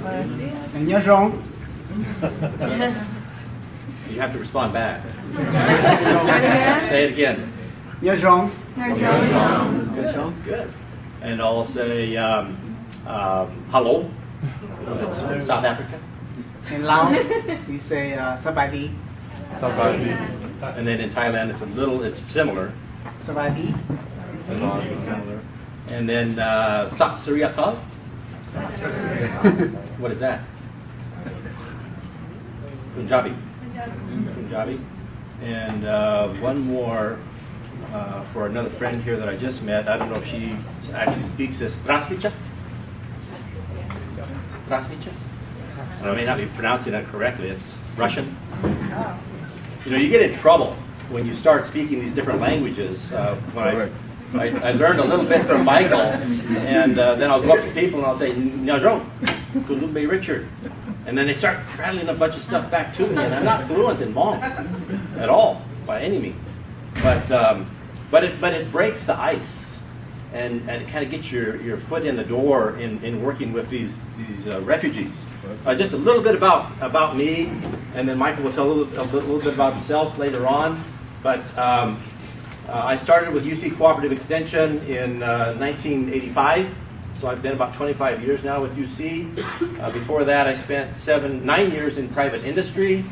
And Nyazhong. You have to respond back. Say it again. Nyazhong. Good. And I'll say hello. That's from South Africa. In Laos, we say Sabadi. And then in Thailand, it's similar. Sabadi. Similar. And then Sat Sri Akal. What is that? Punjabi. Punjabi. And one more for another friend here that I just met. I don't know if she actually speaks this. Strasvicha? Strasvicha? I may not be pronouncing that correctly. It's Russian. You know, you get in trouble when you start speaking these different languages. When I learned a little bit from Michael, and then I'll go up to people and I'll say, Nyajong, Davis Richard. And then they start rattling a bunch of stuff back to me, and I'm not fluent in Hmong at all, by any means. But it breaks the ice, and it kind of gets your foot in the door in working with these refugees. Just a little bit about me, and then Michael will tell a little bit about himself later on. But I started with UC Cooperative Extension in 1985, so I've been about 25 years now with UC. Before that, I spent 9 years in private industry.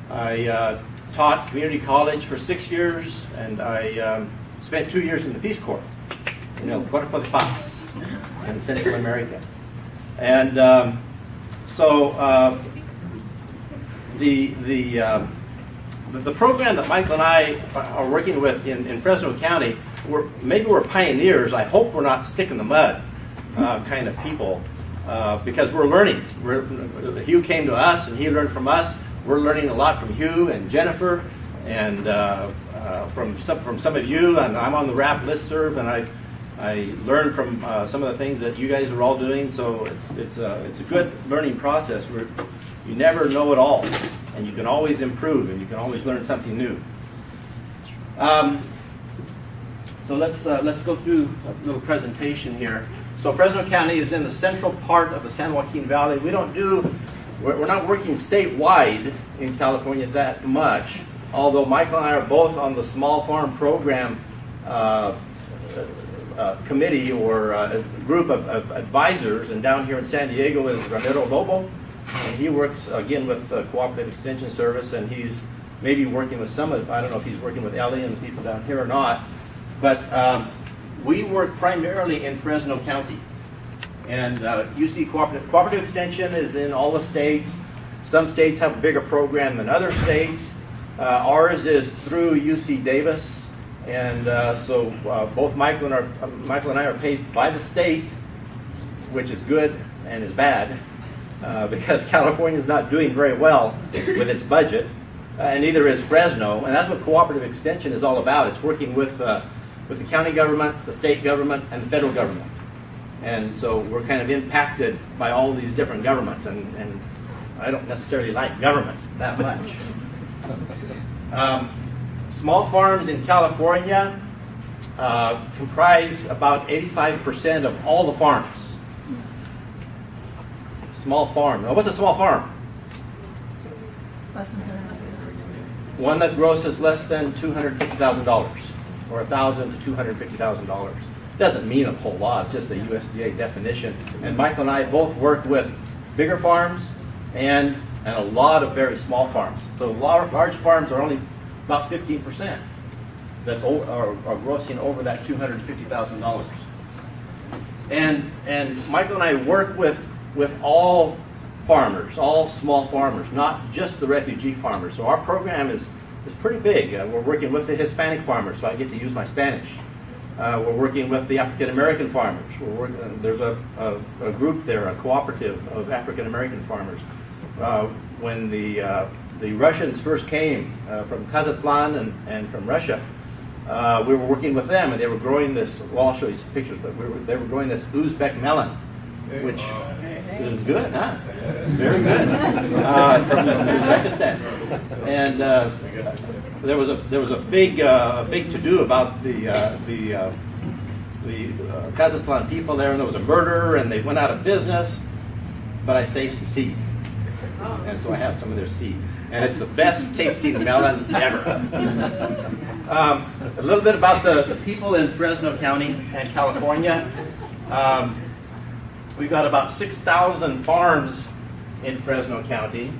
I taught community college for 6 years, and I spent 2 years in the Peace Corps, Cuerpo de Paz in Central America. And the program that Michael and I are working with in Fresno County, maybe we're pioneers. I hope we're not stick in the mud kind of people, because we're learning. Hugh came to us and he learned from us. We're learning a lot from Hugh and Jennifer, and from some of you. And I'm on the RAP listserv, and I learned from some of the things that you guys are all doing. So it's a good learning process where you never know it all, and you can always improve, and you can always learn something new. So let's go through a little presentation here. So Fresno County is in the central part of the San Joaquin Valley. We're not working statewide in California that much, although Michael and I are both on the small farm program committee, or a group of advisors, and down here in San Diego is Ramiro Lobo, and he works again with Cooperative Extension Service, and he's maybe working with I don't know if he's working with Ellie and the people down here or not, but we work primarily in Fresno County. And UC Cooperative Extension is in all the states. Some states have a bigger program than other states. Ours is through UC Davis, and so both Michael and I are paid by the state, which is good and is bad, because California is not doing very well with its budget, and neither is Fresno. And that's what Cooperative Extension is all about. It's working with the county government, the state government, and the federal government. And so we're kind of impacted by all these different governments, and I don't necessarily like government that much. Small farms in California comprise about 85% of all the farms. Small farm. Now, what's a small farm? One that grosses less than $250,000, or $1,000 to $250,000. Doesn't mean a whole lot. It's just a USDA definition. And Michael and I both work with bigger farms and a lot of very small farms. So large farms are only about 15% that are grossing over that $250,000. And Michael and I work with all farmers, all small farmers, not just the refugee farmers. So our program is pretty big. We're working with the Hispanic farmers, so I get to use my Spanish. We're working with the African American farmers. There's a group there, a cooperative of African American farmers. When the Russians first came from Kazakhstan and from Russia, we were working with them, and they were growing this. Well, I'll show you some pictures, but they were growing this Uzbek melon, which is good, huh? Very good. From Uzbekistan, and there was a big to-do about the Kazakhstan people there, and there was a murder, and they went out of business. but I saved some seed. And so I have some of their seed. And it's the best tasting melon ever. A little bit about the people in Fresno County and California. We've got about 6,000 farms in Fresno County,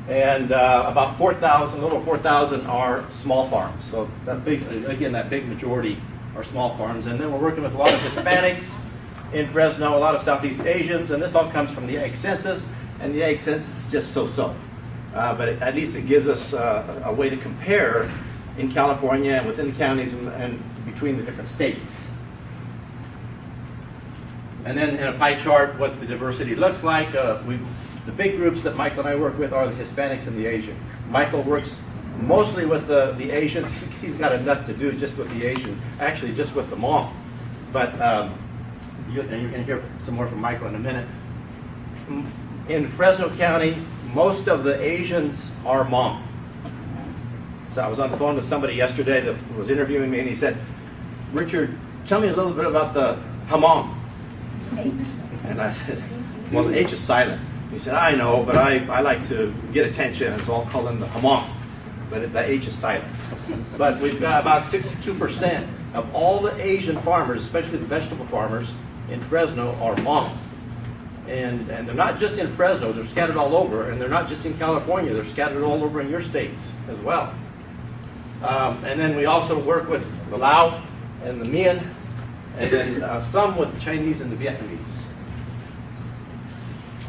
and about 4,000, a little over 4,000 are small farms. So that big, again, that big majority are small farms. And then we're working with a lot of Hispanics in Fresno, a lot of Southeast Asians, and this all comes from the Ag Census, and the Ag Census is just so-so. But at least it gives us a way to compare in California and within the counties and between the different states. And then in a pie chart, what the diversity looks like. The big groups that Michael and I work with are the Hispanics and the Asian. Michael works mostly with the Asians. He's got enough to do just with the Asian, actually just with the Hmong. But you're going to hear some more from Michael in a minute. In Fresno County, most of the Asians are Hmong. So I was on the phone with somebody yesterday that was interviewing me, and he said, "Richard, tell me a little bit about the Hmong." And I said, "Well, the H is silent." He said, "I know, but I like to get attention, and so I'll call them the Hmong." But the H is silent. But we've got about 62% of all the Asian farmers, especially the vegetable farmers in Fresno, are Hmong. And they're not just in Fresno, they're scattered all over, and they're not just in California, they're scattered all over in your states as well. And then we also work with the Lao and the Mian, and then some with the Chinese and the Vietnamese.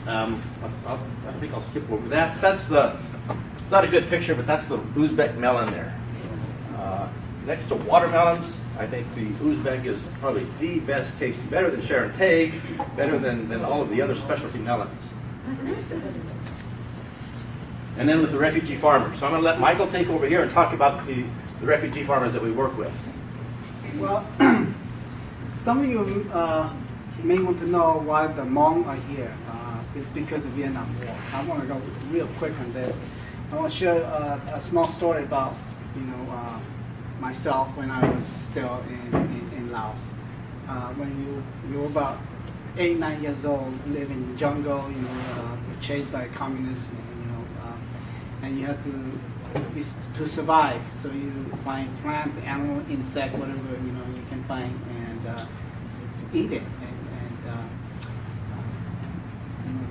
I think I'll skip over that. It's not a good picture, but that's the Uzbek melon there. Next to watermelons, I think the Uzbek is probably the best tasting, better than Sharon-Tay, better than all of the other specialty melons. And then with the refugee farmers. So I'm going to let Michael take over here and talk about the refugee farmers that we work with. Well, some of you may want to know why the Hmong are here. It's because of Vietnam War. I want to go real quick on this. I want to share a small story about, myself when I was still in Laos. When you were about 8, 9 years old, live in the jungle, chased by communists, and you have to survive. So you find plants, animal, insect, whatever you can find, and to eat it and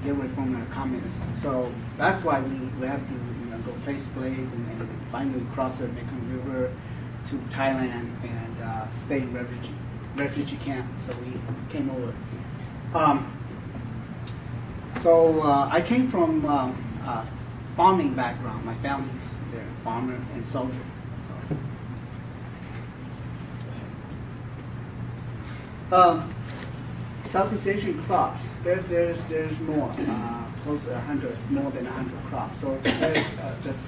get away from the communists. So that's why we have to go place to place and finally cross the Mekong River to Thailand and stay in refugee camp. So we came over. I came from farming background. My family's they're farmer and soldier. Southeast Asian crops. There's more, close to 100, more than 100 crops. So there's just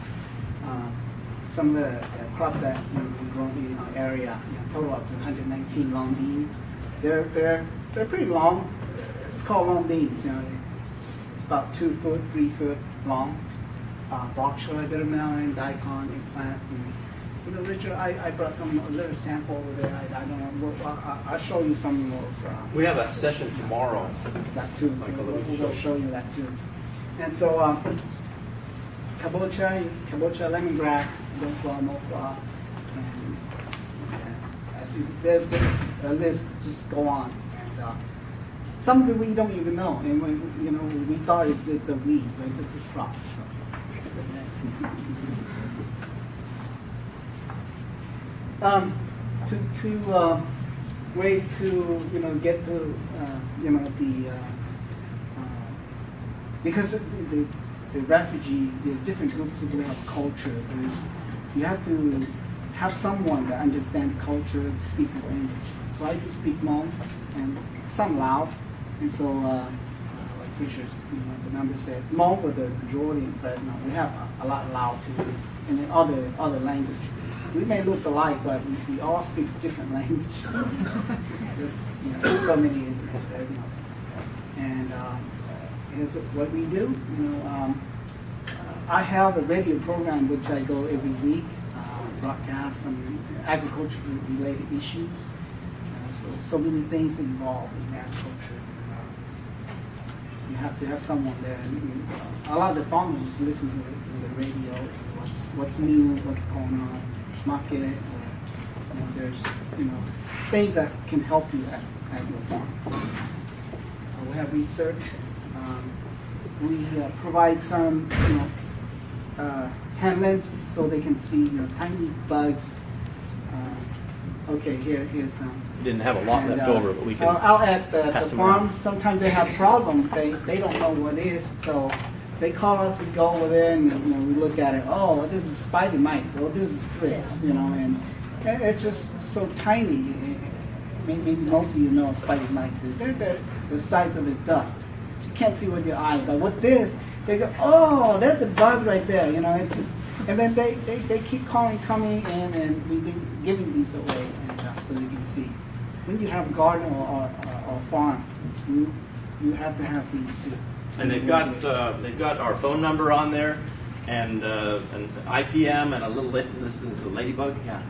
some of the crops that we grow in our area. Total up to 119 long beans. They're pretty long. It's called long beans. About 2 foot, 3 foot long. Bok choy, bitter melon, daikon, eggplants, and Richard, I brought a little sample over there. I don't know. I'll show you some of those. We have a session tomorrow. That too. We'll show you that too. And so, kabocha, lemongrass, dokwa, mokwa, and as you, there's a list. Just go on. And some of it we don't even know, and when we thought it's a weed, but it's just a crop. So. Ways to get to because the refugee, the different groups who have culture. You have to have someone that understands culture, speak the language. So I do speak Hmong and some Lao, and so like Richard, the numbers said, Hmong were the majority in Fresno. We have a lot of Lao too, and then other language. We may look alike, but we all speak different languages. There's so many, and here's what we do. I have a radio program which I go every week, broadcast some agriculture-related issues. So many things involved in agriculture. you have to have someone there. And, a lot of the farmers just listen to the radio, what's new, what's going on, market, or there's things that can help you at your farm. We have research. We provide some hand lenses so they can see tiny bugs. Okay, here's some. We didn't have a lot left over, but we can. Out at the pass them farm, around. sometimes they have problems. They don't know what it is, so they call us. We go over there and we look at it. Oh, this is spidey mites. Oh, this is thrips. And it's just so tiny. Maybe most of you know what spidey mites is. They're the size of a dust. You can't see with your eye, but with this, they go, oh, there's a bug right there. It just. And then they keep coming in, and we've been giving these away, and, so you can see. When you have a garden or farm, you have to have these too. And they've got our phone number on there, and an IPM, and a little. This is a ladybug, yeah.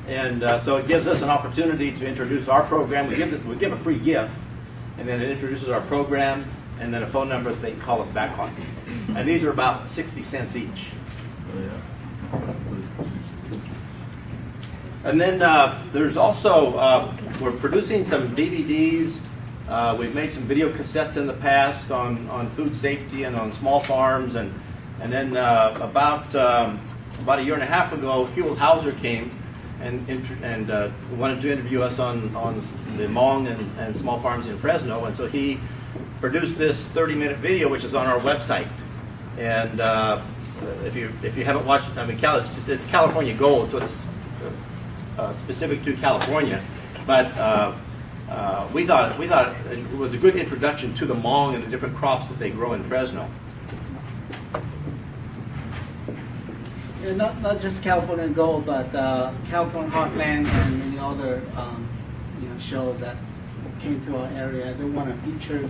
And so it gives us an opportunity to introduce our program. We give a free gift, and then it introduces our program, and then a phone number that they can call us back on. And these are about 60 cents each. And then there's also, we're producing some DVDs. We've made some video cassettes in the past on food safety and on small farms. And then about a year and a half ago, Hugh Hauser came and wanted to interview us on the Hmong and small farms in Fresno. And so he produced this 30-minute video, which is on our website. And if you haven't watched, it's California Gold, so it's specific to California. But we thought it was a good introduction to the Hmong and the different crops that they grow in Fresno. Yeah, not just California Gold, but California Heartland and many other shows that came to our area. They want to feature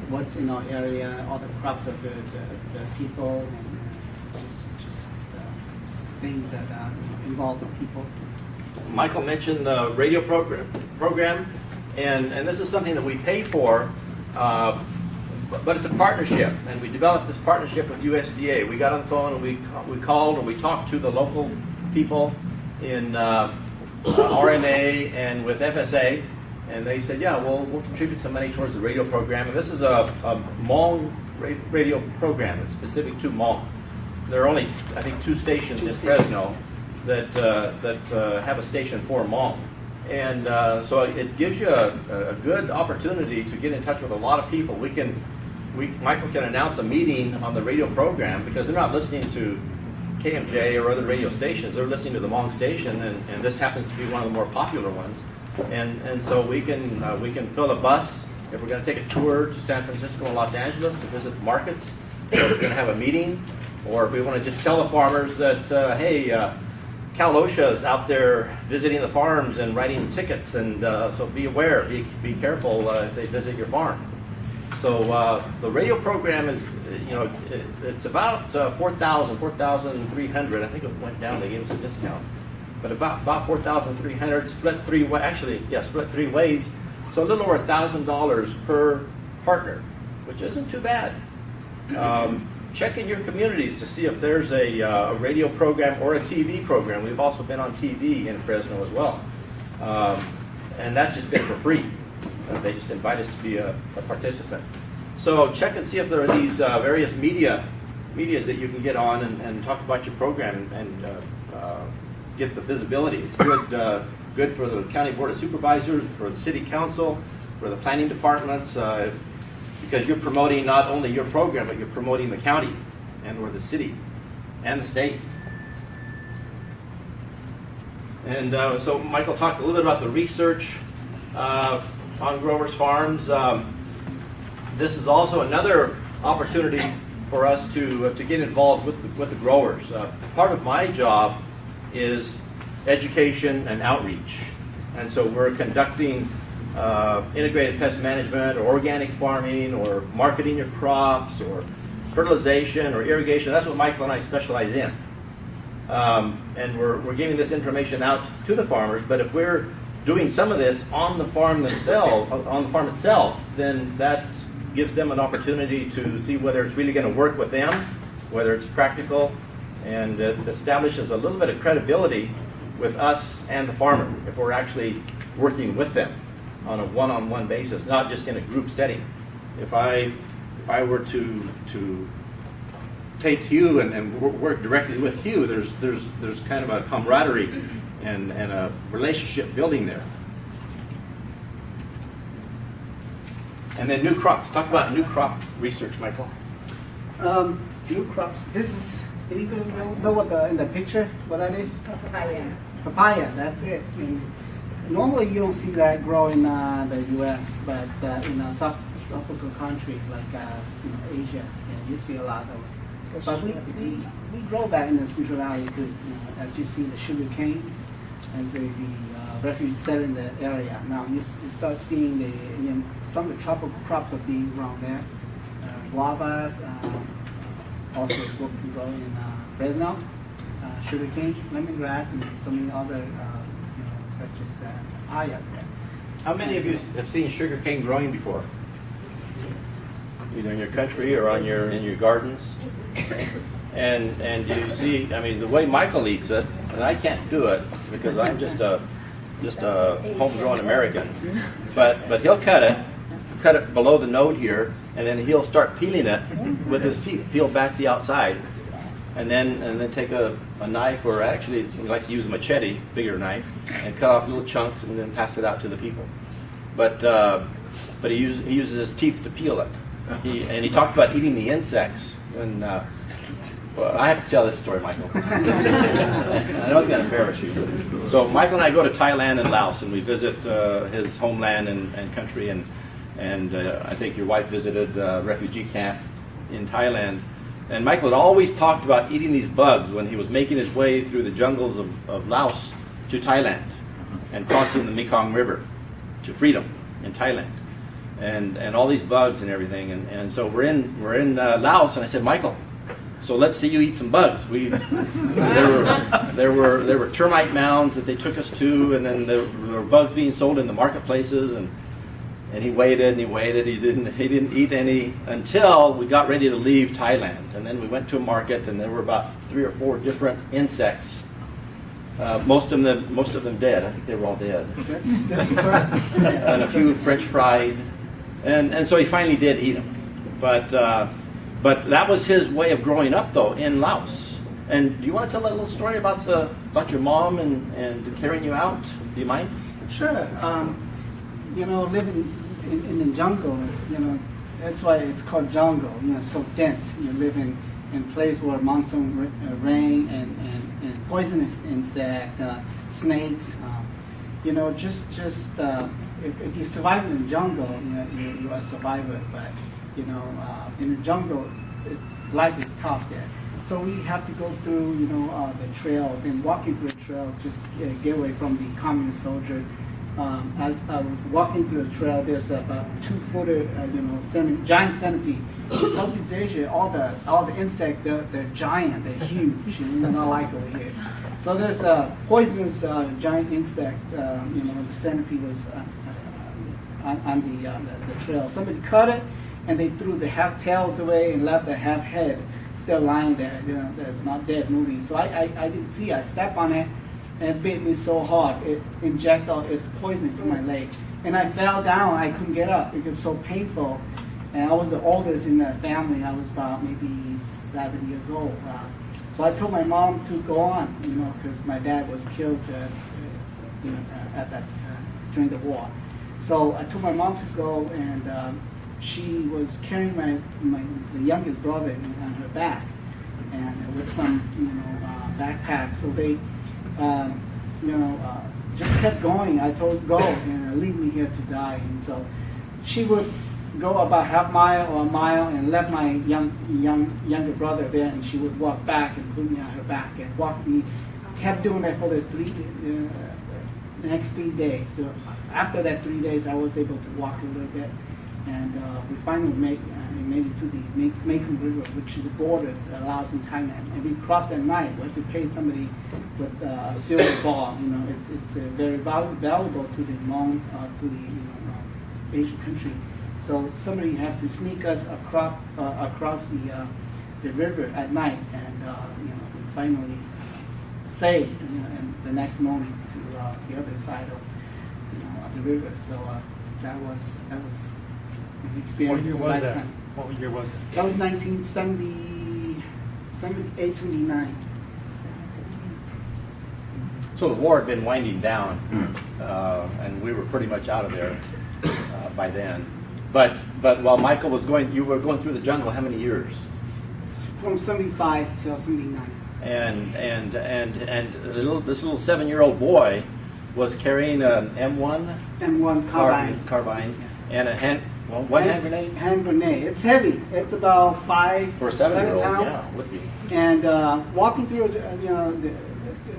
what's in our area, all the crops of the people, and just things that involve the people. Michael mentioned the radio program, and this is something that we pay for, but it's a partnership, and we developed this partnership with USDA. We got on the phone and we called and we talked to the local people in RMA and with FSA, and they said, yeah, we'll contribute some money towards the radio program. And this is a Hmong radio program. It's specific to Hmong. There are only, I think, 2 stations in Fresno that have a station for Hmong. And so it gives you a good opportunity to get in touch with a lot of people. Michael can announce a meeting on the radio program because they're not listening to KMJ or other radio stations. They're listening to the Hmong station, and this happens to be one of the more popular ones. And so we can fill a bus if we're going to take a tour to San Francisco and Los Angeles to visit the markets, or we're going to have a meeting, or if we want to just tell the farmers that, hey, Cal OSHA is out there visiting the farms and writing tickets, and so be aware, be careful if they visit your farm. So the radio program is, it's about 4,300. I think it went down. They gave us a discount, but about 4,300 split 3 ways. So a little over $1,000 per partner, which isn't too bad. Check in your communities to see if there's a radio program or a TV program. We've also been on TV in Fresno as well, and that's just been for free. They just invite us to be a participant. So check and see if there are these various medias that you can get on and talk about your program and get the visibility. It's good for the County Board of Supervisors, for the City Council, for the planning departments, because you're promoting not only your program, but you're promoting the county and or the city and the state. And so Michael talked a little bit about the research on growers' farms. This is also another opportunity for us to get involved with the growers. Part of my job is education and outreach, and so we're conducting integrated pest management or organic farming or marketing your crops or fertilization or irrigation. That's what Michael and I specialize in. And we're giving this information out to the farmers, but if we're doing some of this on the farm itself, then that gives them an opportunity to see whether it's really going to work with them, whether it's practical, and it establishes a little bit of credibility with us and the farmer if we're actually working with them on a one-on-one basis, not just in a group setting. If I were to take Hugh and work directly with Hugh, there's kind of a camaraderie and a relationship building there. And then new crops. Talk about new crop research, Michael. New crops. This is, can you know what in the picture, what that is? Papaya. Papaya, that's it. And normally you don't see that grow in the U.S., but in a subtropical country like Asia, you see a lot of those. But we grow that in the Central Valley too. As you see the sugar cane, and the refugee set in the area. Now you start seeing some of the tropical crops are being grown there. Guavas, also grow in Fresno, sugarcane, lemongrass, and so many other such as ayas there. How many of you have seen sugarcane growing before? Either in your country or in your gardens? And you see, I mean, the way Michael eats it, and I can't do it because I'm just a homegrown American. But he'll cut it below the node here, and then he'll start peeling it with his teeth, peel back the outside, and then take a knife, or actually he likes to use a machete, bigger knife, and cut off little chunks and then pass it out to the people. But he uses his teeth to peel it. He talked about eating the insects. And well, I have to tell this story, Michael. I know it's going to embarrass you. So Michael and I go to Thailand and Laos, and we visit his homeland and country, and I think your wife visited a refugee camp in Thailand. And Michael had always talked about eating these bugs when he was making his way through the jungles of Laos to Thailand and crossing the Mekong River to freedom in Thailand. And all these bugs and everything, and so we're in Laos, and I said, Michael, so let's see you eat some bugs. There were termite mounds that they took us to, and then there were bugs being sold in the marketplaces, and he waited and he waited. He didn't eat any until we got ready to leave Thailand, and then we went to a market, and there were about 3 or 4 different insects. Most of them dead. I think they were all dead. That's correct. And a few French fried. And so he finally did eat them, but that was his way of growing up, though, in Laos. And do you want to tell that little story about your mom and carrying you out? Do you mind? Sure. Living in the jungle, that's why it's called jungle. So dense. You live in place where monsoon rain and poisonous insect, snakes. If you survive in the jungle, you're a survivor. But in the jungle, life is tough there. So we have to go through, the trails, and walking through the trails, just get away from the communist soldier. As I was walking through the trail, there's about 2-footer, giant centipede. In Southeast Asia, all the insects, they're giant, they're huge, not like over here. So there's a poisonous giant insect. The centipede was on the trail. Somebody cut it, and they threw the half tails away and left the half head still lying there. That's not dead, moving. So I didn't see. I stepped on it, and it bit me so hard. It injected its poison to my leg, and I fell down. I couldn't get up because it's so painful. And I was the oldest in the family. I was about maybe 7 years old. So I told my mom to go on, because my dad was killed, during the war. So I told my mom to go, and she was carrying the youngest brother on her back, and with some backpack. So they just kept going. I told her, go and leave me here to die. And so she would go about half mile or a mile and left my younger brother there, and she would walk back and put me on her back and walk me. Kept doing that for the next 3 days. So after that 3 days, I was able to walk a little bit, and we finally made it to the Mekong River, which is the border that Laos and Thailand. And we crossed at night. We had to pay somebody with a silver ball. It's very valuable to the Hmong, to the Asian country. So somebody had to sneak us across the river at night, and we finally saved, and the next morning to the other side of the river. So that was an experience. What year of a was that? lifetime. What year was it? That was 1970, 78, 79. So the war had been winding down, and we were pretty much out of there by then. But while Michael was going, you were going through the jungle how many years? From 75 till 79. And this little 7-year-old boy was carrying an M1 M1 carbine and a one hand grenade. Hand grenade. It's heavy. It's about 5 For a 7-year-old, pounds. yeah, would be. And walking through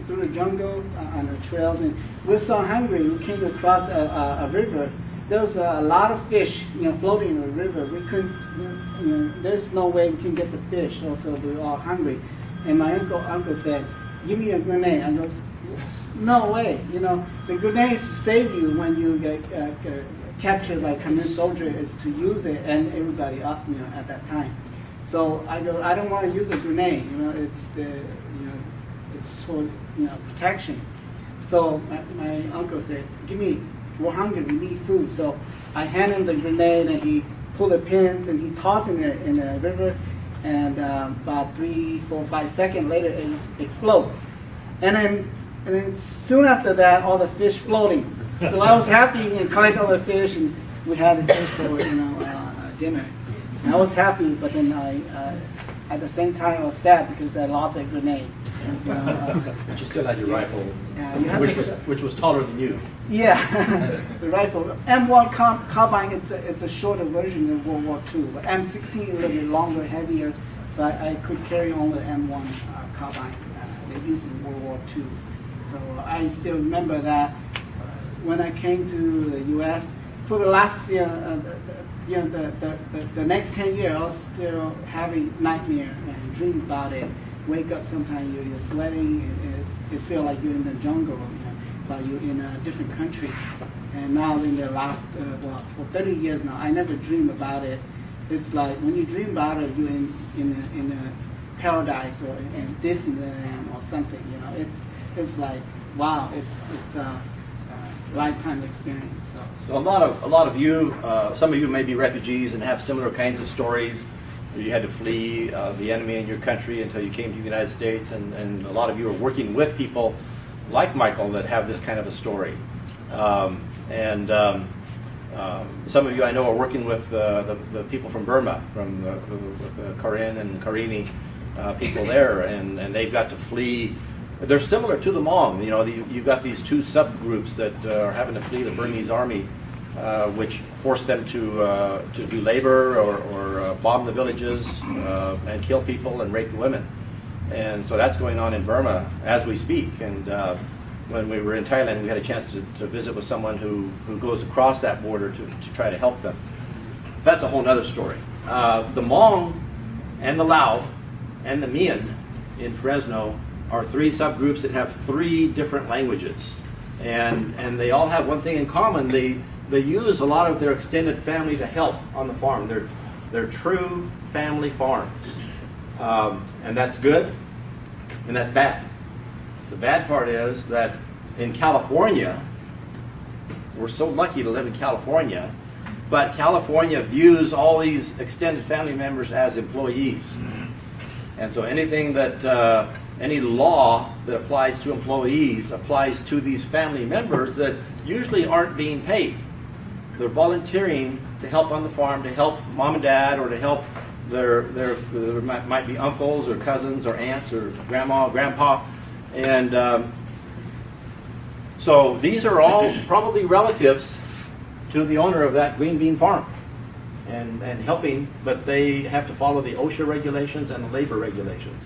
through the jungle on the trails, and we're so hungry. We came across a river. There was a lot of fish, floating in the river. We couldn't, there's no way we can get the fish. Also, we were all hungry. And my uncle said, "Give me a grenade." I goes, "No way. The grenades save you when you get captured by communist soldier is to use it, and everybody up, at that time." So I go, "I don't want to use a grenade. It's for protection." So my uncle said, "Give me. We're hungry. We need food." So I hand him the grenade, and he pulled the pins and he tossed it in the river. And about 3, 4, 5 seconds later, it exploded. And then soon after that, all the fish floating. So I was happy and collect all the fish, and we had the fish for dinner. And I was happy, but then at the same time I was sad because I lost a grenade. But you still had your rifle, you have which was taller than you. Yeah, the rifle. M1 carbine, it's a shorter version of World War II, but M16 is a little bit longer, heavier, so I could carry on the M1 carbine they used in World War II. So I still remember that when I came to the U.S. for the last year, the next 10 years, I was still having nightmare and dream about it. Wake up sometime, you're sweating, it feels like you're in the jungle, but you're in a different country. And now in the last, for 30 years now, I never dream about it. It's like when you dream about it, you're in a paradise or in Disneyland or something. It's like, wow, it's a lifetime experience. So a lot of you, some of you may be refugees and have similar kinds of stories. You had to flee the enemy in your country until you came to the United States, and a lot of you are working with people like Michael that have this kind of a story. Some of you I know are working with the people from Burma, with the Karen and Karini people there, and they've got to flee. They're similar to the Hmong. You've got these two subgroups that are having to flee the Burmese army, which forced them to do labor or bomb the villages and kill people and rape the women. And so that's going on in Burma as we speak. And when we were in Thailand, we had a chance to visit with someone who goes across that border to try to help them. That's a whole other story. The Hmong and the Lao and the Mian in Fresno are 3 subgroups that have 3 different languages. And they all have one thing in common. They use a lot of their extended family to help on the farm. They're true family farms. And that's good, and that's bad. The bad part is that in California, we're so lucky to live in California, but California views all these extended family members as employees. And so anything that, any law that applies to employees applies to these family members that usually aren't being paid. They're volunteering to help on the farm, to help mom and dad, or to help there might be uncles or cousins or aunts or grandma or grandpa. And so these are all probably relatives to the owner of that green bean farm and helping, but they have to follow the OSHA regulations and the labor regulations.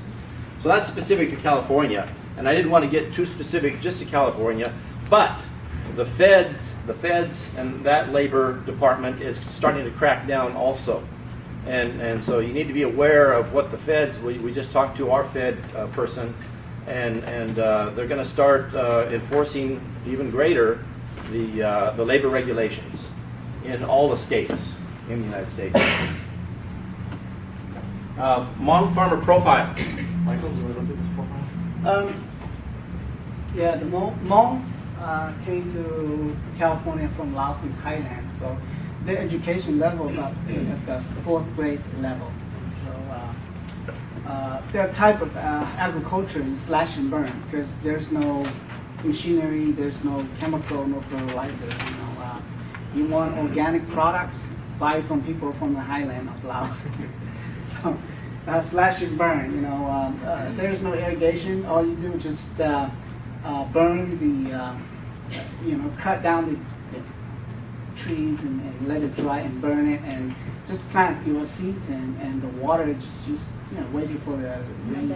So that's specific to California. And I didn't want to get too specific just to California, but the feds and that labor department is starting to crack down also. And so you need to be aware of what the feds, we just talked to our Fed person, and they're going to start enforcing even greater the labor regulations in all the states. in the United States. Hmong farmer profile. Michael, do you want to look at this profile? Yeah, the Hmong came to California from Laos and Thailand, so their education level about at the fourth grade level. So their type of agriculture is slash and burn because there's no machinery, there's no chemical, no fertilizer. You want organic products, buy from people from the highland of Laos. So slash and burn. There's no irrigation. All you do is just burn the, cut down the trees and let it dry and burn it and just plant your seeds and the water just waiting for the rain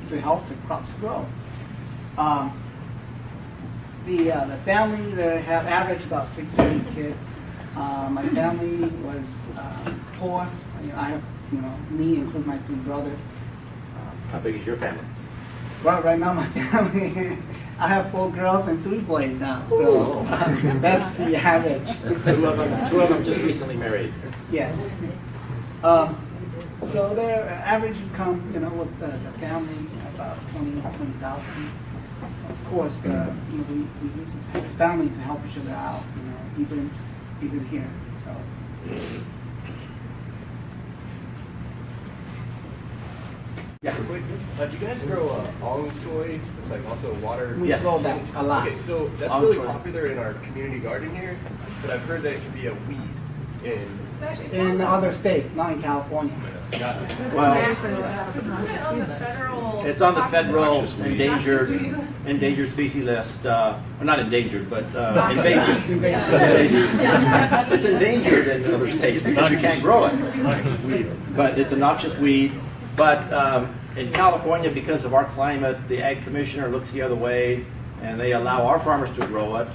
to help the crops grow. The family, they have average about 6 to 8 kids. My family was poor. I have, me include my 3 brothers. How big is your family? Well, right now my family, I have 4 girls and 3 boys now, so that's the average. 2 of them just recently married. Yes. So their average income, with the family, about 20,000. Of course, we use the family to help each other out, even here. So. Yeah. Do you guys grow ong choy? It's like also water. We grow that a lot. Okay, so that's Ong really choy. popular in our community garden here, but I've heard that it can be a weed In other states, not in California. Well, Federal. it's on the federal endangered species list. Well, not endangered, but invasive. Invasive. It's endangered in other states because you can't grow it. But it's a noxious weed. But in California, because of our climate, the Ag Commissioner looks the other way, and they allow our farmers to grow it.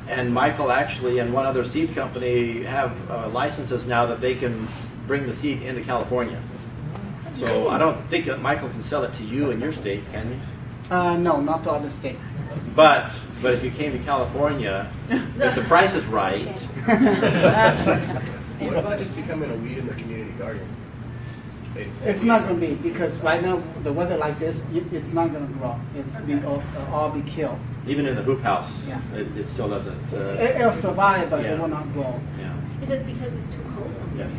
And Michael actually and one other seed company have licenses now that they can bring the seed into California. So I don't think that Michael can sell it to you in your states, can you? No, not to other states. But if you came to California, if the price is right, What about just becoming a weed in the community garden? It's not going to be because right now the weather like this, it's not going to grow. It's all be killed. even in the hoop house, Yeah. it still doesn't. It'll survive, but Yeah. it will not grow. Yeah. Is it because it's too cold? Yes.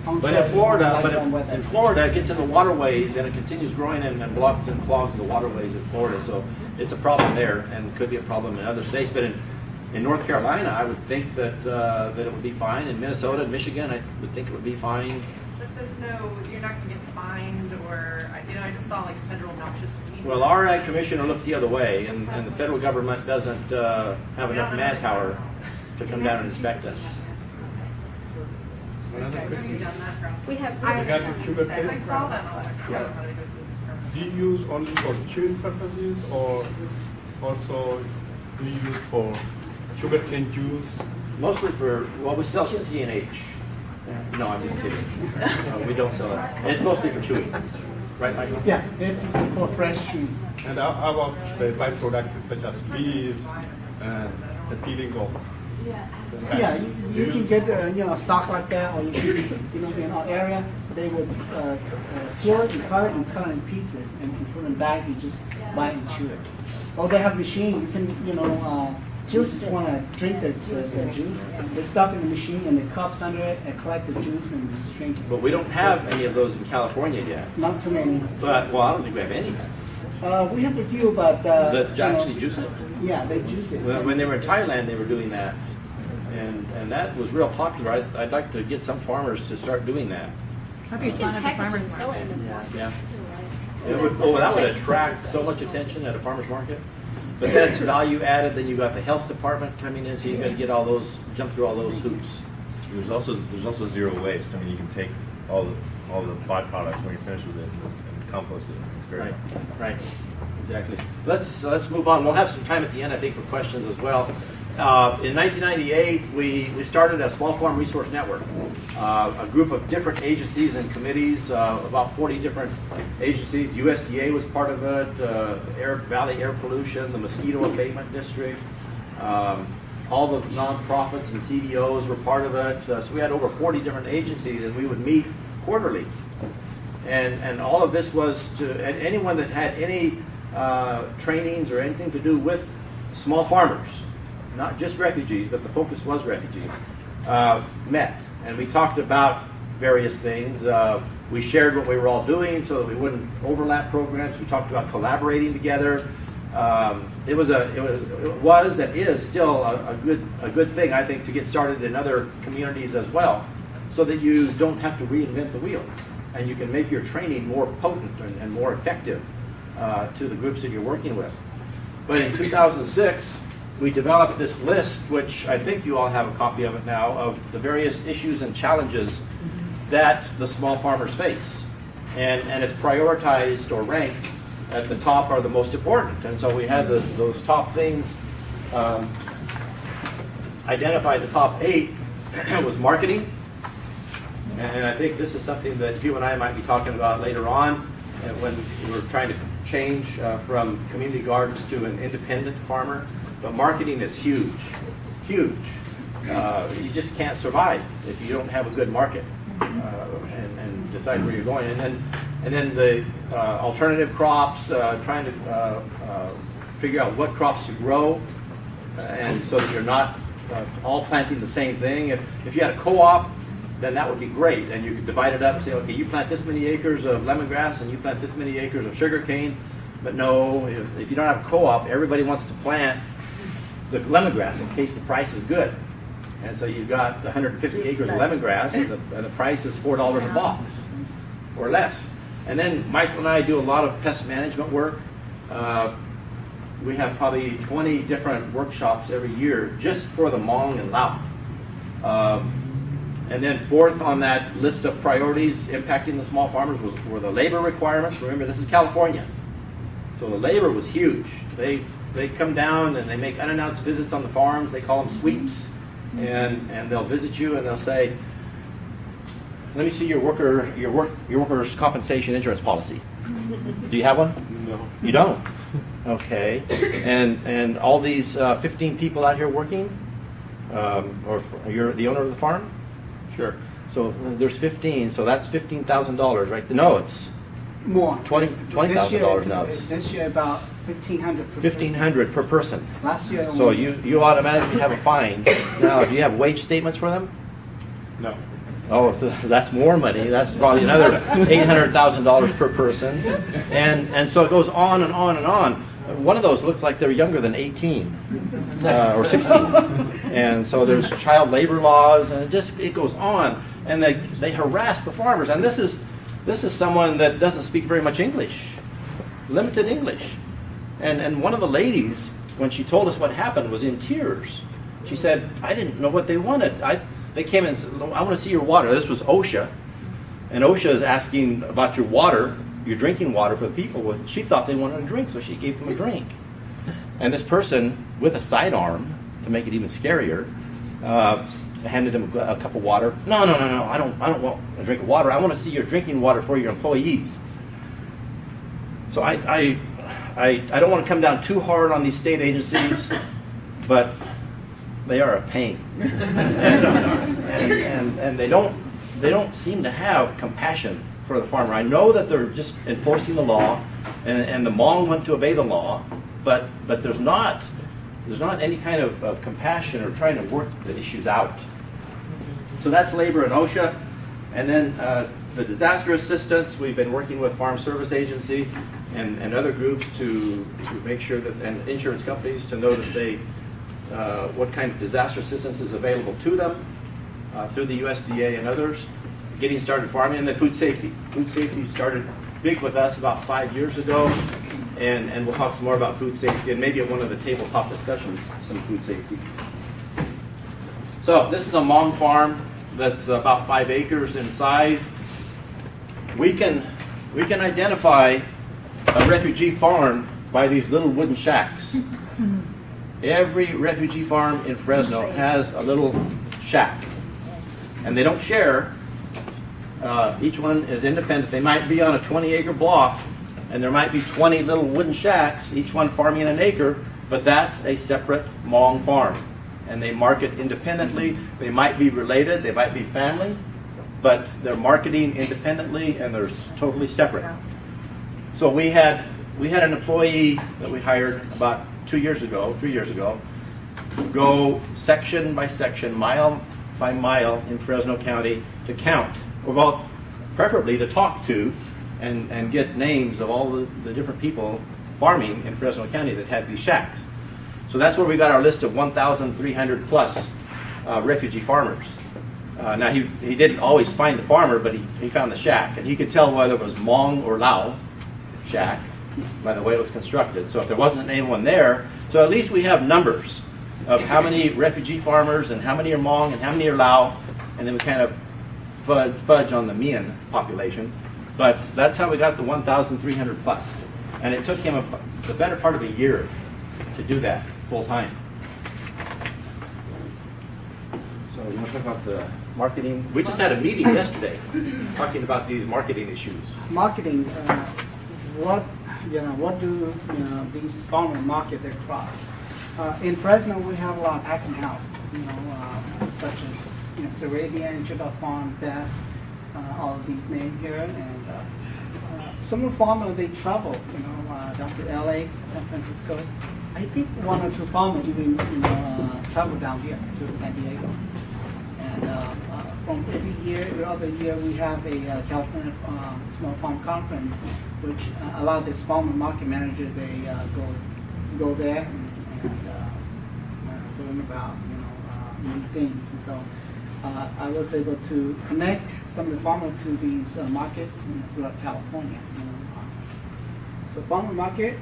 I'm But sure in Florida, like warm weather. in Florida, it gets in the waterways and it continues growing and blocks and clogs the waterways in Florida. So it's a problem there, and could be a problem in other states. But in North Carolina, I would think that that it would be fine. In Minnesota and Michigan, I would think it would be fine. But you're not gonna get fined or, I just saw like federal noxious weed. Well, our Ag Commissioner looks the other way, and the federal government doesn't have enough manpower to come down and inspect us. Have you done that, Ralph? We have. Regarding sugar I cane, saw that on the. do you use only for chewing purposes or also do you use for sugarcane juice? Mostly we sell CNH. No, I'm just kidding. No, we don't sell it. It's mostly for chewing. Right, Michael? Yeah, it's for fresh trees. And how about the byproducts such as leaves and the peeling of? Yeah, you can get stock like that, or you can, in our area, they would pour it and cut it in pieces, and you put it in bag. You just buy and chew it. Or they have machine. You can you just want to drink the juice. They stuff in the machine and the cups under it and collect the juice and just drink it. But we don't have any of those in California yet. Not too many. But, well, I don't think we have any. We have a few, but That actually juice it. yeah, they juice it. When they were in Thailand, they were doing that. And that was real popular. I'd like to get some farmers to start doing that. You can package and sell it in the markets Yeah. too, right? That would attract so much attention at a farmer's market. But then it's value added, then you got the health department coming in, so you gotta get jump through all those hoops. There's also zero waste. I mean, you can take all the byproducts when you finish with it and compost it. It's very Right, right, exactly. Let's move on. We'll have some time at the end, I think, for questions as well. In 1998, we started a small farm resource network, a group of different agencies and committees, about 40 different agencies. USDA was part of it, Valley Air Pollution, the Mosquito Abatement District, all the nonprofits and CDOs were part of it. So we had over 40 different agencies, and we would meet quarterly. And all of this was to anyone that had any trainings or anything to do with small farmers, not just refugees, but the focus was refugees, met. And we talked about various things. We shared what we were all doing so that we wouldn't overlap programs. We talked about collaborating together. It was and is still a good thing, I think, to get started in other communities as well, so that you don't have to reinvent the wheel, and you can make your training more potent and more effective to the groups that you're working with. But in 2006, we developed this list, which I think you all have a copy of it now, of the various issues and challenges that the small farmers face. And it's prioritized or ranked at the top are the most important. And so we had those top things identified. The top 8 was marketing. And I think this is something that you and I might be talking about later on when we're trying to change from community gardens to an independent farmer. But marketing is huge, huge. You just can't survive if you don't have a good market and decide where you're going. And then the alternative crops, trying to figure out what crops to grow, and so that you're not all planting the same thing. If you had a co-op, then that would be great, and you could divide it up and say, okay, you plant this many acres of lemongrass and you plant this many acres of sugarcane. But no, if you don't have a co-op, everybody wants to plant the lemongrass in case the price is good. And so you've got 150 acres of lemongrass, and the price is $4 a box or less. And then Michael and I do a lot of pest management work. We have probably 20 different workshops every year just for the Hmong and Lao. And then fourth on that list of priorities impacting the small farmers were the labor requirements. Remember, this is California. So the labor was huge. They come down and they make unannounced visits on the farms. They call them sweeps. And they'll visit you and they'll say, let me see your workers' compensation insurance policy. Do you have one? No. You don't? Okay. And all these 15 people out here working, or you're the owner of the farm? Sure. So there's 15, so that's $15,000, right? No, it's More. $20,000 now. It's This year about 1,500 per person. $1,500 per person. Last year So only. you automatically have a fine. Now, do you have wage statements for them? No. Oh, that's more money. That's probably another $800,000 per person. And so it goes on and on and on. One of those looks like they're younger than 18 or 16. And so there's child labor laws, and it goes on. And they harass the farmers. And this is someone that doesn't speak very much English, limited English. And one of the ladies, when she told us what happened, was in tears. She said, I didn't know what they wanted. They came in and said, I want to see your water. This was OSHA. And OSHA is asking about your water, your drinking water for the people. Well, she thought they wanted a drink, so she gave them a drink. And this person, with a sidearm, to make it even scarier, handed him a cup of water. No, I don't want a drink of water. I want to see your drinking water for your employees. So I don't want to come down too hard on these state agencies, but they are a pain. and they don't seem to have compassion for the farmer. I know that they're just enforcing the law, and the Hmong want to obey the law, but there's not any kind of compassion or trying to work the issues out. So that's labor and OSHA. And then the disaster assistance, we've been working with Farm Service Agency and other groups to make sure that, and insurance companies to know that they, what kind of disaster assistance is available to them through the USDA and others. Getting started farming, and then food safety. Food safety started big with us about 5 years ago, and we'll talk some more about food safety, and maybe at one of the tabletop discussions, some food safety. So this is a Hmong farm that's about 5 acres in size. We can identify a refugee farm by these little wooden shacks. Every refugee farm in Fresno has a little shack, and they don't share. Each one is independent. They might be on a 20-acre block, and there might be 20 little wooden shacks, each one farming an acre, but that's a separate Hmong farm. and they market independently. They might be related, they might be family, but they're marketing independently and they're totally separate. So we had an employee that we hired about 3 years ago, go section by section, mile by mile in Fresno County to count, or well, preferably to talk to and get names of all the different people farming in Fresno County that had these shacks. So that's where we got our list of 1,300 plus refugee farmers. Now he didn't always find the farmer, but he found the shack, and he could tell whether it was Hmong or Lao shack by the way it was constructed. So if there wasn't anyone there, so at least we have numbers of how many refugee farmers and how many are Hmong and how many are Lao, and then we kind of fudge on the Mian population. But that's how we got the 1,300 plus. And it took him the better part of a year to do that full time. So you want to talk about the marketing? We just had a meeting yesterday talking about these marketing issues. Marketing, what do these farmers market their crops? In Fresno, we have a lot of packing house, such as Sarabian, Jibba Farm, Best, all of these names here, and some of the farmers they travel, down to LA, San Francisco. I think one or two farmers even travel down here to San Diego. And from every other year, we have a California Small Farm Conference, which a lot of these farmer market managers they go there and learn about new things. And so I was able to connect some of the farmers to these markets throughout California. So farmer market,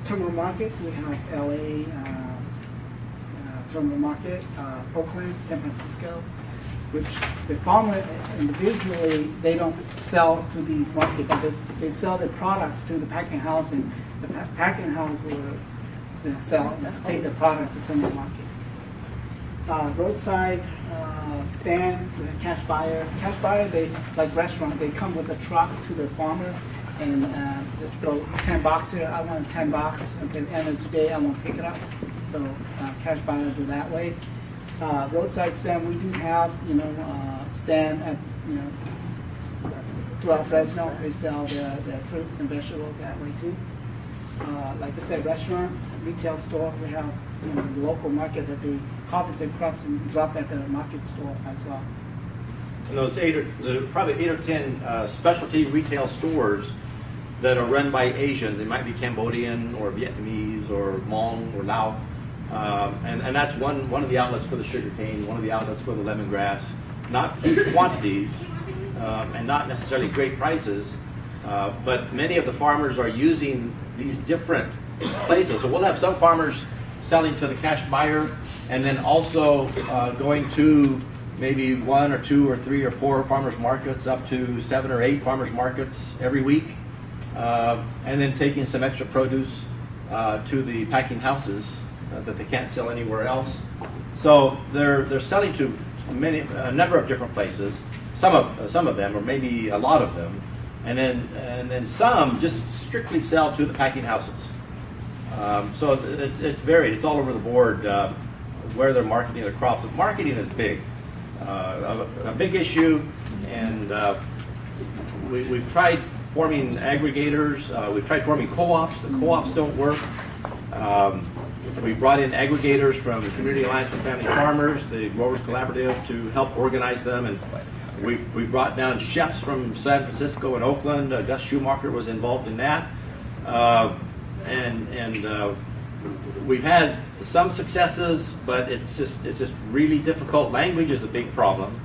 terminal market, we have LA terminal market, Oakland, San Francisco, which the farmer individually, they don't sell to these markets, but they sell their products to the packing house, and the packing house will take the product to terminal market. Roadside stands, we have cash buyer. Cash buyer, they like restaurant, they come with a truck to the farmer and just throw $10 here. I want $10. At the end of today, I want to pick it up. So cash buyer do that way. Roadside stand, we do have stand at throughout Fresno. They sell their fruits and vegetables that way too. Like I said, restaurants, retail store. We have the local market that they harvest their crops and drop at the market store as well. And those probably 8 or 10 specialty retail stores that are run by Asians. They might be Cambodian or Vietnamese or Hmong or Lao. And that's one of the outlets for the sugarcane, one of the outlets for the lemongrass. Not huge quantities and not necessarily great prices, but many of the farmers are using these different places. So we'll have some farmers selling to the cash buyer and then also going to maybe 1 or 2 or 3 or 4 farmers markets, up to 7 or 8 farmers markets every week, and then taking some extra produce to the packing houses that they can't sell anywhere else. So they're selling to a number of different places. Some of them, or maybe a lot of them, and then some just strictly sell to the packing houses. So it's varied. It's all over the board where they're marketing their crops. But marketing is big, a big issue, and we've tried forming aggregators. We've tried forming co-ops. The co-ops don't work. We brought in aggregators from the Community Alliance for Family Farmers, the Growers Collaborative, to help organize them, and we've brought down chefs from San Francisco and Oakland. Gus Schumacher was involved in that, and we've had some successes, but it's just really difficult. Language is a big problem.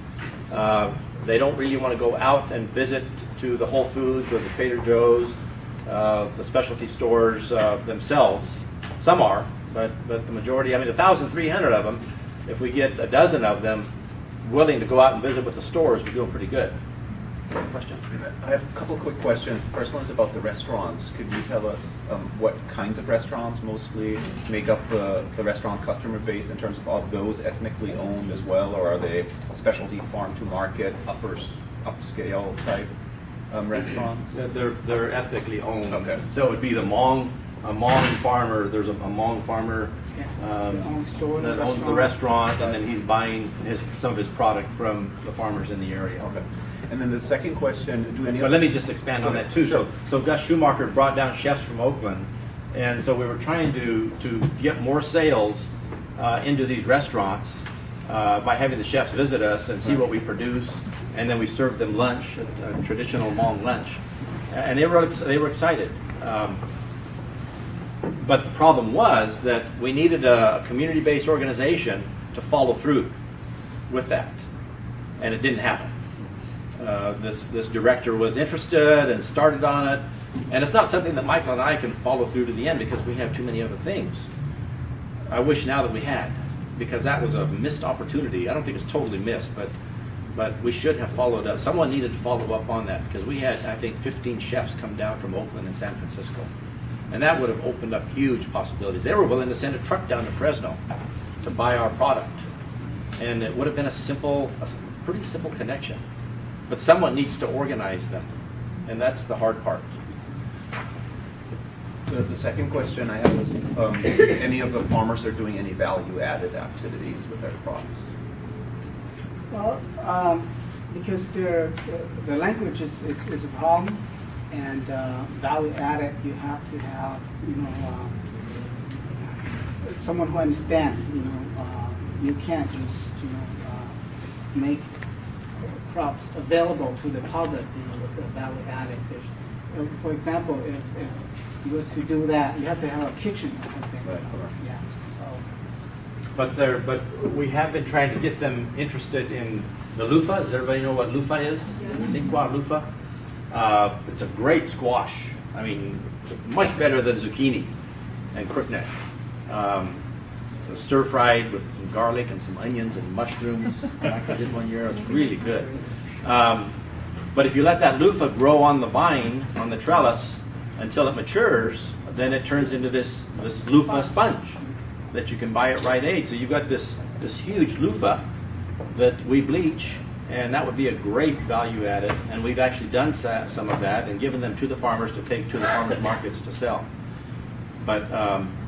They don't really want to go out and visit to the Whole Foods or the Trader Joe's, the specialty stores themselves. Some are, but the majority, 1,300 of them, if we get a dozen of them willing to go out and visit with the stores, we're doing pretty good. Question? I have a couple of quick questions. The first one is about the restaurants. Could you tell us what kinds of restaurants mostly make up the restaurant customer base in terms of are those ethnically owned as well, or are they specialty farm to market, upscale type restaurants? They're ethnically owned. Okay. So it would be the Hmong a Hmong farmer, there's a Hmong farmer That owns store, that owns the restaurant, and then he's buying some of his product from the farmers in the area. Okay. And then the second question, do any But of let me just expand on that too. Sure. So Gus Schumacher brought down chefs from Oakland, and so we were trying to get more sales into these restaurants by having the chefs visit us and see what we produce, and then we served them lunch, a traditional Hmong lunch, and they were excited. But the problem was that we needed a community-based organization to follow through with that, and it didn't happen. This director was interested and started on it, and it's not something that Michael and I can follow through to the end because we have too many other things. I wish now that we had, because that was a missed opportunity. I don't think it's totally missed, but we should have followed up. Someone needed to follow up on that because we had, I think, 15 chefs come down from Oakland and San Francisco, and that would have opened up huge possibilities. They were willing to send a truck down to Fresno to buy our product, and it would have been a pretty simple connection. But someone needs to organize them, and that's the hard part. The second question I have is, any of the farmers are doing any value-added activities with their crops? Well, because the language is a problem, and value added, you have to have someone who understands. You can't just make crops available to the public with the value added. For example, if you were to do that, you have to have a kitchen or something. Right. Yeah. So. But we have been trying to get them interested in the loofah. Does everybody know what loofah is? Cinqua loofah. It's a great squash. I mean, much better than zucchini and crookneck. Stir fried with some garlic and some onions and mushrooms. I did one year. It was really good. But if you let that loofah grow on the vine, on the trellis, until it matures, then it turns into this loofah sponge that you can buy at Rite Aid. So you've got this huge loofah that we bleach, and that would be a great value added. And we've actually done some of that and given them to the farmers to take to the farmers markets to sell. But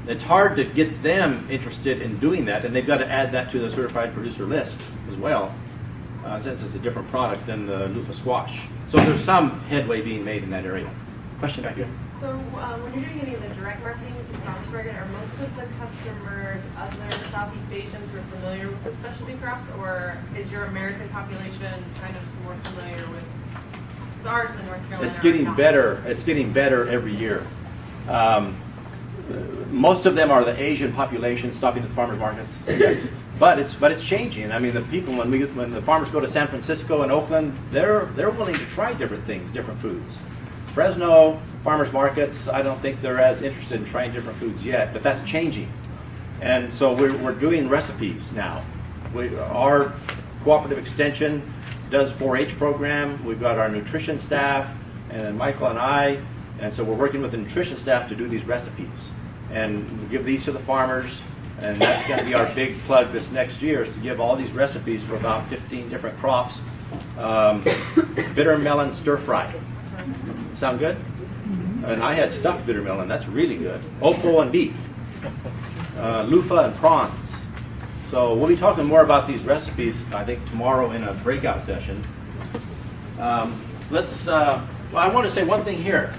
it's hard to get them interested in doing that, and they've got to add that to the certified producer list as well, since it's a different product than the loofah squash. So there's some headway being made in that area. Question back here. So when you're doing any of the direct marketing with the farmers market, are most of the customers other Southeast Asians who are familiar with the specialty crops, or is your American population kind of more familiar with ours in North Carolina? It's getting better. It's getting better every year. Most of them are the Asian population stopping at the farmers markets. Yes, but it's changing. I mean, the people when the farmers go to San Francisco and Oakland, they're willing to try different things, different foods. Fresno farmers markets, I don't think they're as interested in trying different foods yet, but that's changing. And so we're doing recipes now. Our cooperative extension does 4-H program. We've got our nutrition staff, and then Michael and I, and so we're working with the nutrition staff to do these recipes. And we'll give these to the farmers, and that's going to be our big plug this next year, is to give all these recipes for about 15 different crops. Bitter melon stir fry. Sound good? And I had stuffed bitter melon. That's really good. Opal and beef. Loofah and prawns. So we'll be talking more about these recipes, I think, tomorrow in a breakout session. Well, I want to say one thing here.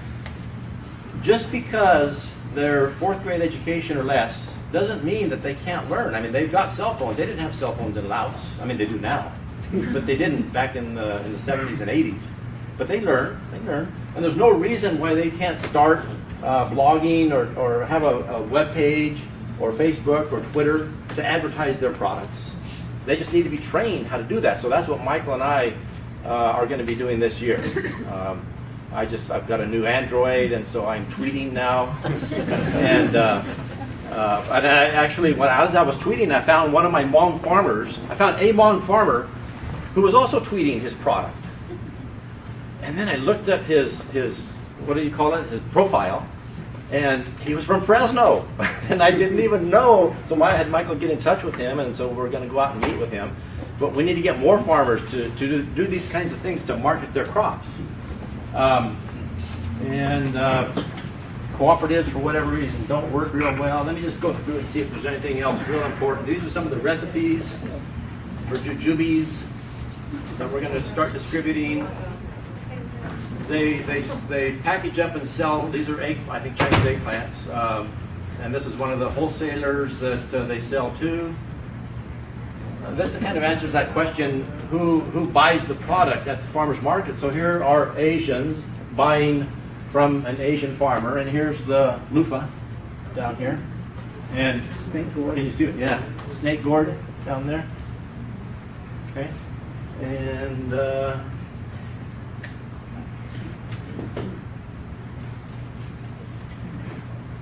Just because they're 4th grade education or less doesn't mean that they can't learn. I mean, they've got cell phones. They didn't have cell phones in Laos. I mean, they do now, but they didn't back in the 70s and 80s. But they learn. And there's no reason why they can't start blogging or have a web page or Facebook or Twitter to advertise their products. They just need to be trained how to do that. So that's what Michael and I are going to be doing this year. I've got a new Android, and so I'm tweeting now. And I actually, as I was tweeting, I found one of my Hmong farmers. I found a Hmong farmer who was also tweeting his product. And then I looked up his what do you call it, his profile, and he was from Fresno. And I didn't even know. So I had Michael get in touch with him, and so we're going to go out and meet with him. But we need to get more farmers to do these kinds of things to market their crops. cooperatives, for whatever reason, don't work real well. Let me just go through and see if there's anything else real important. These are some of the recipes for jujubes that we're going to start distributing. They package up and sell. These are I think Chinese eggplants, and this is one of the wholesalers that they sell to. This kind of answers that question: who buys the product at the farmers market? So here are Asians buying from an Asian farmer, and here's the loofah down here. And Snake gourd. can you see it? Yeah, snake gourd down there. Okay, and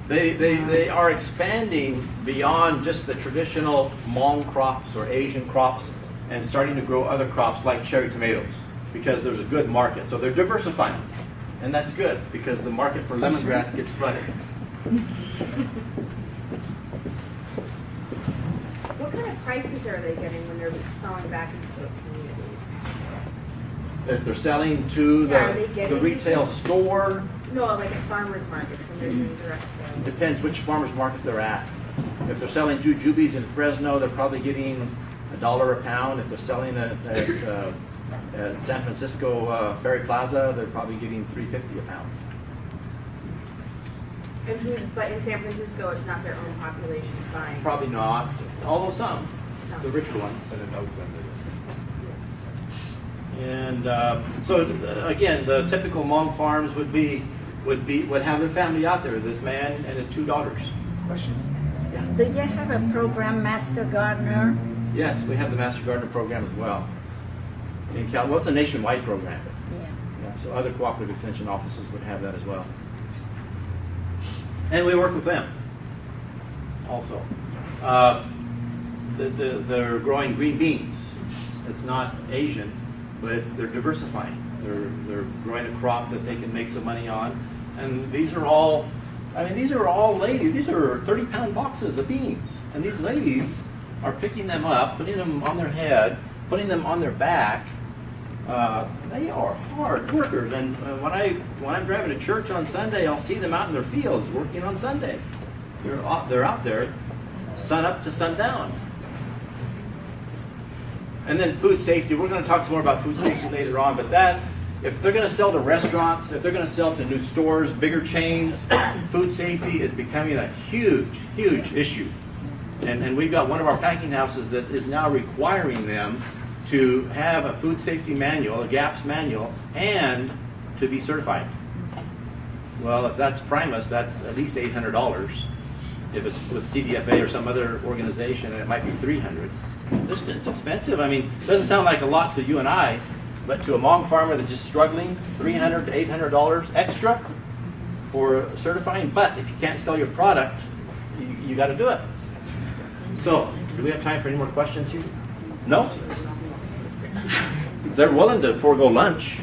they are expanding beyond just the traditional Hmong crops or Asian crops and starting to grow other crops like cherry tomatoes because there's a good market. So they're diversifying. And that's good because the market for lemongrass gets flooded. What kind of prices are they getting when they're selling back into those communities? If they're selling to Yeah, are they the getting- retail store, No, like at farmers markets when they're doing direct it sales. depends which farmer's market they're at. If they're selling jujubes in Fresno, they're probably getting $1 a pound. If they're selling at San Francisco Ferry Plaza, they're probably getting $3.50 a pound. But in San Francisco, it's not their own population buying. Probably not, although some, the richer ones. And so again, the typical Hmong farms would have their family out there. This man and his 2 daughters. Question. Do you have a program, Master Gardener? Yes, we have the Master Gardener program as well. Well, it's a nationwide program. Yeah. Yeah, so other cooperative extension offices would have that as well. And we work with them also. They're growing green beans. It's not Asian, but they're diversifying. They're growing a crop that they can make some money on. And these are all ladies. These are 30-pound boxes of beans. And these ladies are picking them up, putting them on their head, putting them on their back. They are hard workers, and when I'm driving to church on Sunday, I'll see them out in their fields working on Sunday. They're out there, sun up to sundown. And then food safety. We're going to talk some more about food safety later on, but if they're going to sell to restaurants, if they're going to sell to new stores, bigger chains, food safety is becoming a huge, huge issue. And we've got one of our packing houses that is now requiring them to have a food safety manual, a GAPS manual, and to be certified. Well, if that's Primus, that's at least $800. If it's with CDFA or some other organization, it might be $300. It's expensive. I mean, it doesn't sound like a lot to you and I, but to a Hmong farmer that's just struggling, $300 to $800 extra for certifying. But if you can't sell your product, you got to do it. So, do we have time for any more questions here? No? They're willing to forego lunch.